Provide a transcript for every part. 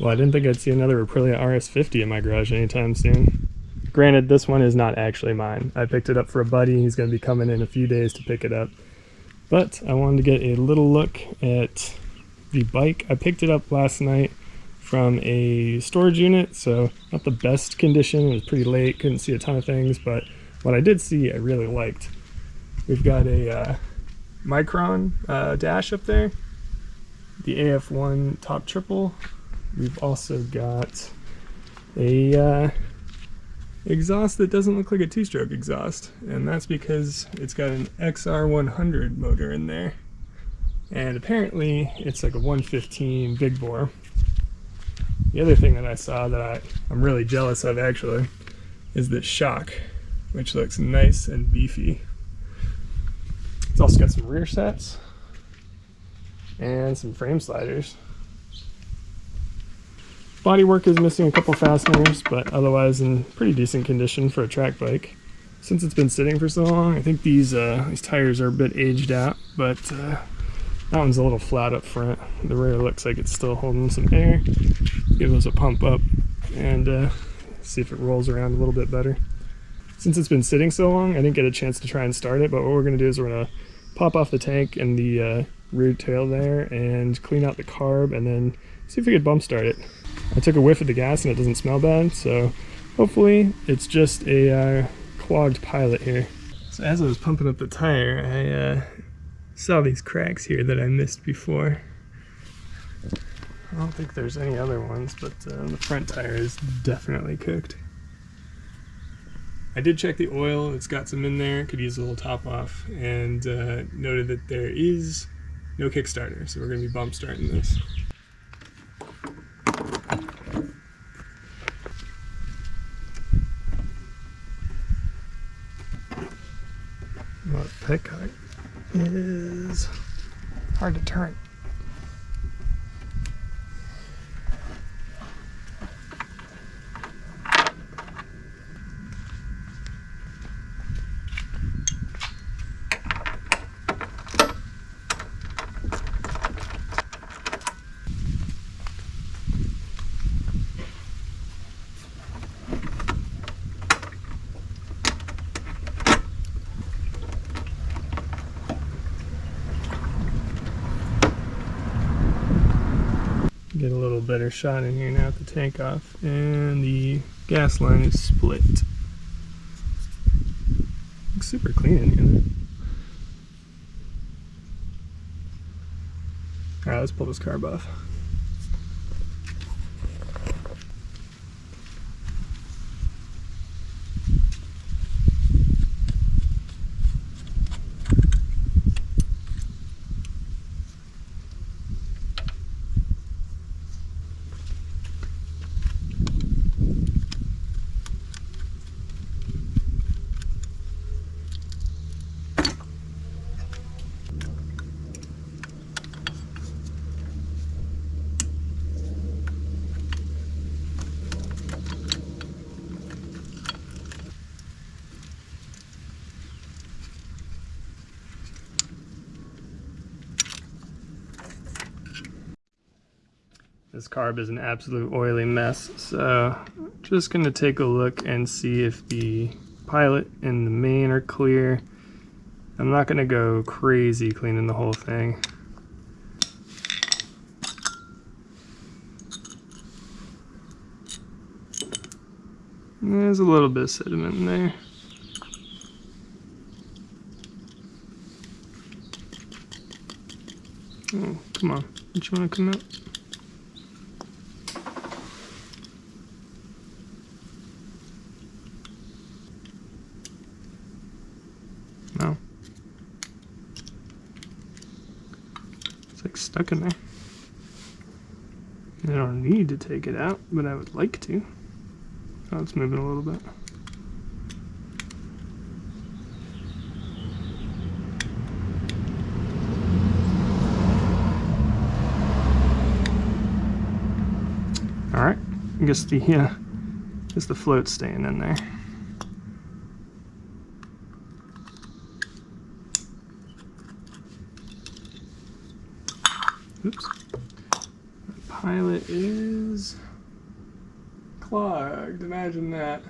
Well, I didn't think I'd see another Aprilia RS50 in my garage anytime soon. Granted, this one is not actually mine. I picked it up for a buddy. He's going to be coming in a few days to pick it up. But I wanted to get a little look at the bike. I picked it up last night from a storage unit, so not the best condition. It was pretty late, couldn't see a ton of things, but what I did see I really liked. We've got a Micron dash up there, the AF1 top triple. We've also got a exhaust that doesn't look like a two-stroke exhaust, and that's because it's got an XR100 motor in there, and apparently it's like a 115 big bore. The other thing that I saw that I'm really jealous of actually is this shock, which looks nice and beefy. It's also got some rear sets and some frame sliders. Bodywork is missing a couple fasteners, but otherwise in pretty decent condition for a track bike. Since it's been sitting for so long, I think these tires are a bit aged out, but that one's a little flat up front. The rear looks like it's still holding some air. Give those a pump up and see if it rolls around a little bit better. Since it's been sitting so long, I didn't get a chance to try and start it, but what we're going to do is we're going to pop off the tank and the rear tail there and clean out the carb and then see if we could bump start it. I took a whiff of the gas and it doesn't smell bad, so hopefully it's just a clogged pilot here. So as I was pumping up the tire, I saw these cracks here that I missed before. I don't think there's any other ones, but the front tire is definitely cooked. I did check the oil, it's got some in there, could use a little top off, and noted that there is no Kickstarter, so we're going to be bump starting this. Well, the petcock is hard to turn. Get a little better shot in here now with the tank off, and the gas line is split. Looks super clean in here. Alright, let's pull this carb off. This carb is an absolute oily mess, so just going to take a look and see if the pilot and the main are clear. I'm not going to go crazy cleaning the whole thing. There's a little bit of sediment in there. Oh, come on. Don't you want to come out? No. It's like stuck in there. I don't need to take it out, but I would like to. Oh, it's moving a little bit. Alright, I guess the float's staying in there. Oops. pilot is clogged. Imagine that.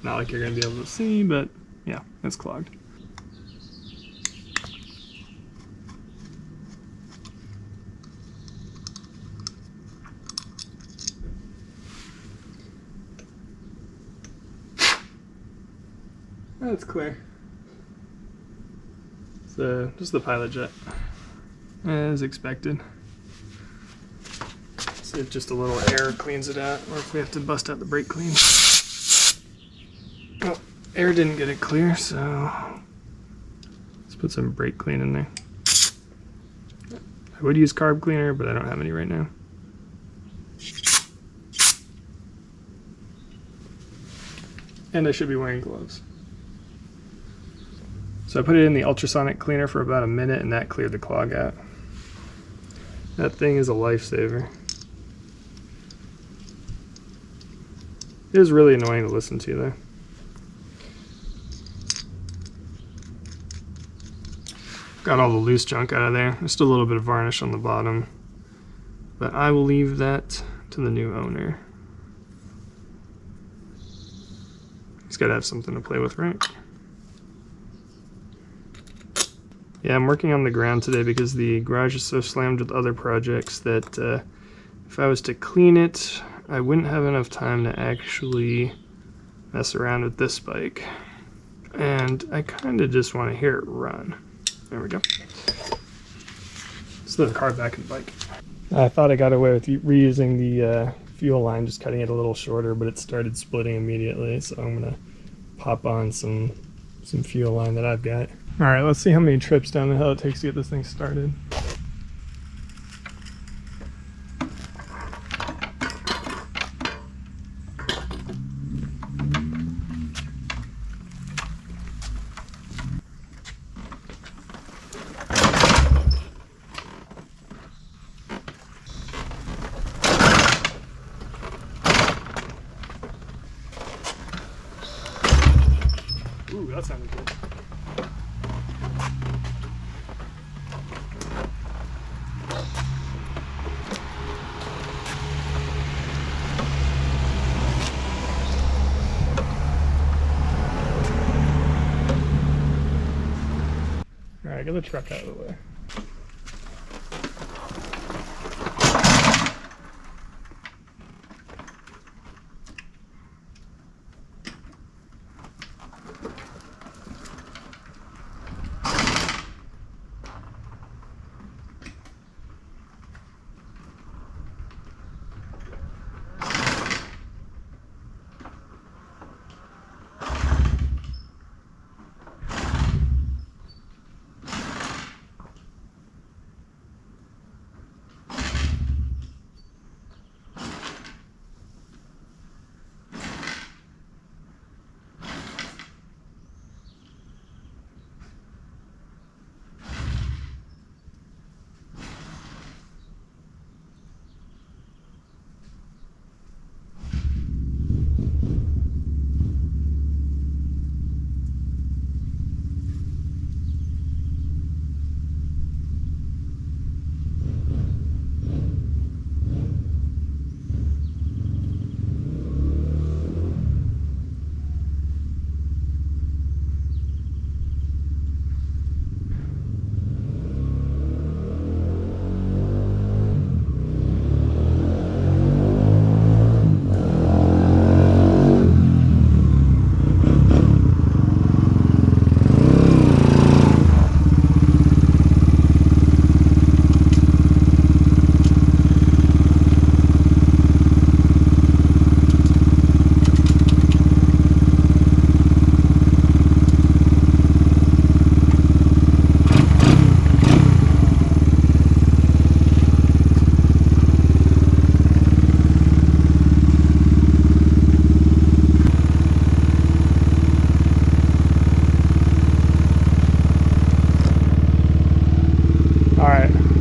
Not like you're going to be able to see, but yeah, it's clogged. That's clear. So just the pilot jet, as expected. See if just a little air cleans it out, or if we have to bust out the brake clean. Oh, air didn't get it clear, so let's put some brake clean in there. I would use carb cleaner, but I don't have any right now. And I should be wearing gloves. So I put it in the ultrasonic cleaner for about a minute, and that cleared the clog out. That thing is a lifesaver. It was really annoying to listen to though. Got all the loose junk out of there. Just a little bit of varnish on the bottom. But I will leave that to the new owner. He's got to have something to play with, right? Yeah, I'm working on the ground today because the garage is so slammed with other projects that if I was to clean it, I wouldn't have enough time to actually mess around with this bike. And I kind of just want to hear it run. There we go. Let's throw the car back in the bike. I thought I got away with reusing the fuel line, just cutting it a little shorter, but it started splitting immediately, so I'm going to pop on some fuel line that I've got. Alright, let's see how many trips down the hill it takes to get this thing started. Ooh, that sounded good. Alright, get the truck out of the way.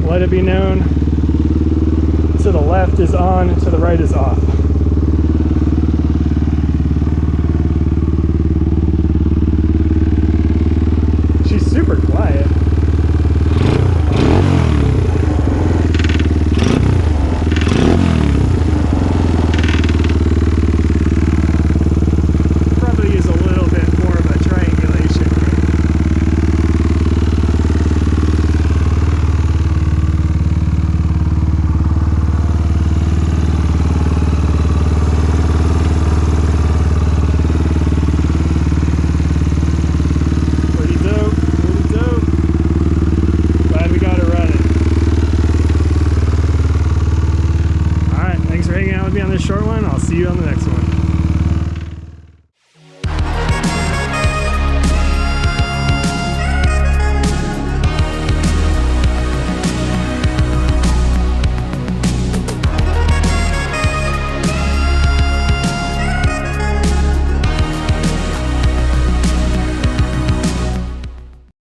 Let it be known, to the left is on, to the right is off.